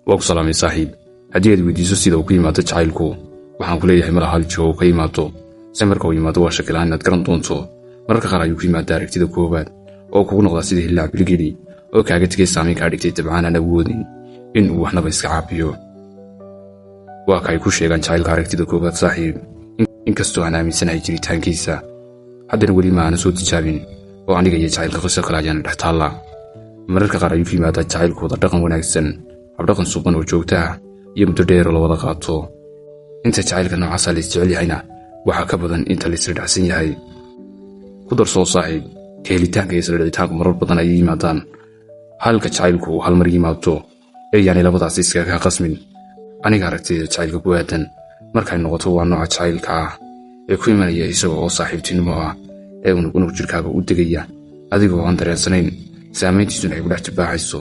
وأكو سلامي صاحب هدي ويديسو سيدا وكيماتو جايلكو waxaan ku leeyahay mar hal joog ka yimaado samarka uu yimaado waa shakil aan garan doonto mararka qaar ayuu ku yimaado aragtida koobaad oo kugu noqda sidii hilaac bilgeli oo kaaga tagay saameyn ka dhigtay tabcaan aan awoodin in uu waxnaba iska caabiyo waa kay ku sheegan jacaylka aragtida koobaad saaxiib inkastoo aan aaminsanahay jiritaankiisa haddana weli ma aan soo tijaabin oo aniga iyo jacaylka qiso kale ayaan dhex taallaa mararka qaar ayuu ku yimaado jacaylkooda dhaqan wanaagsan habdhaqan suuban oo joogta ah iyo muddo dheer oo la wada qaato inta jacaylka noocaas la isjecel yahayna waxa ka badan inta la isla dhacsan yahay ku darsoo saaxiib keelitaanka iyo isla dhicitaanku marar badan ay yimaadaan halka jacaylku hal mar yimaado ee yani labadaas iskaga qasmin aniga aragtida jacaylka ku aadan markay noqoto waa nooca jacaylka ah ee ku imanaya isagoo oo saaxiibtinimo ah ee unug jirkaaga u degaya adigoo aan dareensanayn saameyntiisuna ay ku dhex jibaaxayso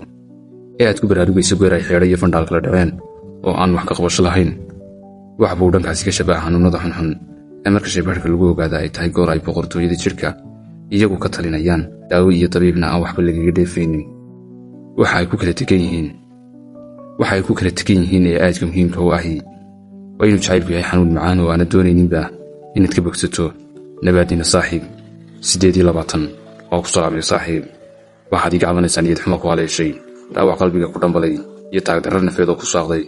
ee aad ku baraarugayso geeray xeedha iyo fandhaal kala dhaceen oo aan wax ka qabasho lahayn wax buu dhankaasi ka shabaha xanuunada xunxun ee marka shaybaarka lagu ogaada ay tahay goor ay boqortooyada jirka iyagu ka talinayaan daawo iyo tabiibna aan waxba lagaga dheefaynin waxa ay ku kala tegan yihiin ee aadka muhiimka u ahi waa inuu jacaylku yahay xanuun macaan oo aana doonayninba inaad ka bogsato nabaadina saaxiib 8 oo ku salaamay saaxiib waxaad iga cabanaysaa niyad xumo ku haleeshay dhaawac qalbiga ku dhambalay iyo taagdarar nafeed oo ku saaqday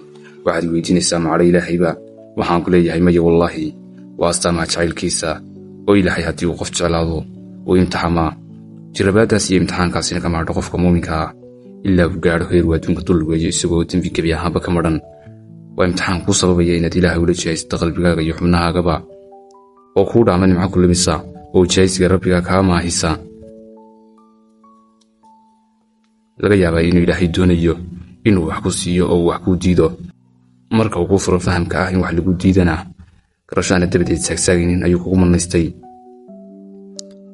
waxaad weydiinaysaa macala ilaahayba waxaan ku leeyahay maya wallaahi waa astaamaha jacaylkiisa oo ilaahay haddii uu qof jeclaado uu imtixaamaa jirabaadaas iyo imtixaankaasina ka maadho qofka muuminka ah ilaa uu gaadho heer uu adduunka dul lugeeyo isagoo dembi gebi ahaanba ka madhan waa imtixaan kuu sababaya inaad ilaahay ula jihaysato qalbigaaga iyo xubnahaagaba oo kuu dhaama nimco ku lumisa oo jihaysiga rabbiga kaa maahisa laga yaabaa inuu ilaahay doonayo inuu wax ku siiyo oo wax kuu diido marka uu ku furo fahamka ah in wax lagu diidana garashaana dabadeed saagsaagaynin ayuu kugu manaystay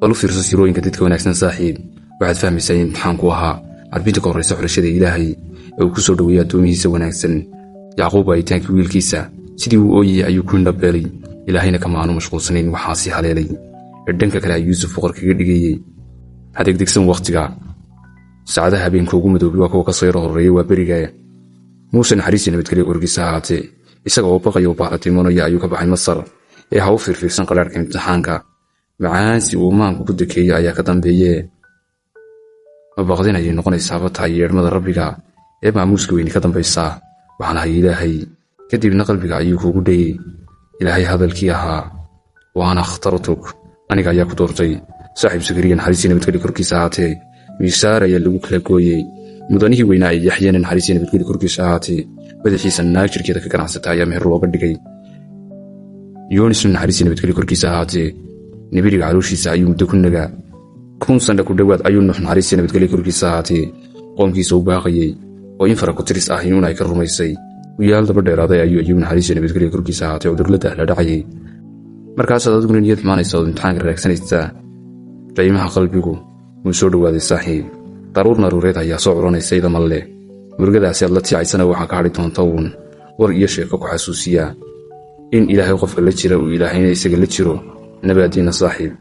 walu fiirso sirooyinka dadka wanaagsan saaxiib waxaad fahmaysaa in imtixaanku ahaa carbinta ka horreysa xulashada ilaahay ee uu ku soo dhoweeyay addoomihiisa wanaagsan yacquub ayitaankii wiilkiisa sidii uu ooyayay ayuu ku indhabeelay ilaahayna kama aanu mashquulsanayn waxaasi haleelay ee dhanka kale ayuu yuusuf boqor kaga dhigayey hadegdegsan wakhtiga saacadaha habeenka ugu madoobay waa kuwa ka soo yaro horreeyay waa beriga muuse naxariisii nabadgelyo korkiisa ahaatee isaga oo baqaya u baaratimonaya ayuu ka baxay masar ee ha u fiirfiirsan qalaarhka imtixaanka macaansi uu maanku ku dekeeyey ayaa ka dambeeyee ma baqdin ayay noqonaysaaba tahay yeedhmada rabbiga ee maamuuska weyni ka dambaysaa waxaan ahay ilaahay kadibna qalbiga ayuu kuugu dhayey ilaahay hadalkii ahaa waana akhtartuk aniga ayaa ku doortay saaxiib sakariya naxariisii nabadgelyo korkiisa ahaatee miisaar ayaa lagu kala gooyey mudanihii weynaa ay yaxyeen naxariisii nabadgelyo korkiisa ahaatee madaxiisa naag jirkeeda ka ganacsata ayaa meher looga dhigay yoonisna naxariisii nabadgelyo korkiisa ahaatee nibiriga calooshiisa ayuu muddo ku nagaa 1,000 sano ku dhowaad ayuu nuux naxariisii nabadgelyo korkiisa ahaatee qoomkiisa u baaqayey oo in fara ku tiris ah inuun ay ka rumaysay wiyaal daba dheeraaday ayuu naxariisii nabadgelyo korkiisa ahaatee cudurlada la dhacayay markaasaad adiguna niyad xumaanaysa oo imtixaanka raagsanaysaa qiimaha qalbigu wuu soo dhowaaday saaxiib daruur naruureed ayaa soo curanaysa ida malle murugadaasi aad la tiicaysana waxaa ka hadhi doonta uun war iyo sheeko ku xasuusiya in ilaahay qofka la jira uu ilaahayna isaga la jiro nabaadiina saaxiib